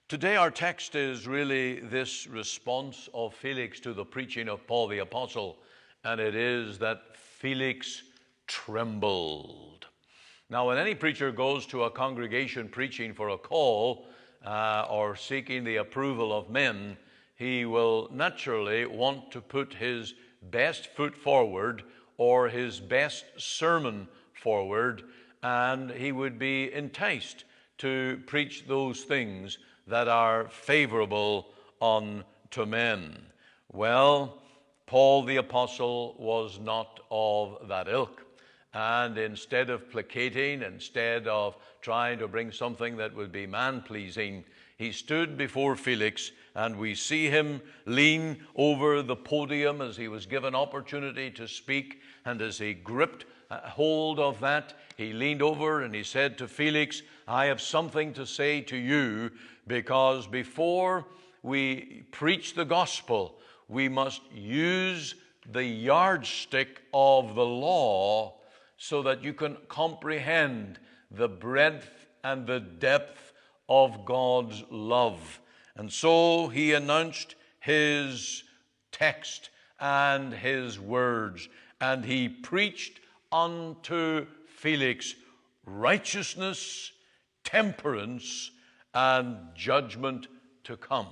Today our text is really this response of Felix to the preaching of Paul the Apostle, and it is that Felix trembled. Now, when any preacher goes to a congregation preaching for a call or seeking the approval of men, he will naturally want to put his best foot forward or his best sermon forward, and he would be enticed to preach those things that are favorable unto men. Well, Paul the Apostle was not of that ilk. And instead of placating, instead of trying to bring something that would be man-pleasing, he stood before Felix, and we see him lean over the podium as he was given opportunity to speak. And as he gripped hold of that, he leaned over and he said to Felix, "I have something to say to you, because before we preach the gospel, we must use the yardstick of the law so that you can comprehend the breadth and the depth of God's love." And so he announced his text and his words, and he preached unto Felix righteousness, temperance, and judgment to come.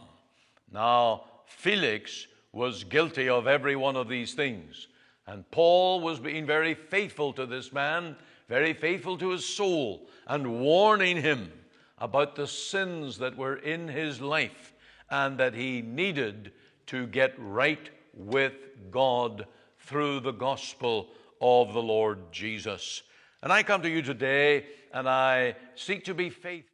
Now, Felix was guilty of every one of these things, and Paul was being very faithful to this man, very faithful to his soul, and warning him about the sins that were in his life and that he needed to get right with God through the gospel of the Lord Jesus. And I come to you today and I seek to be faithful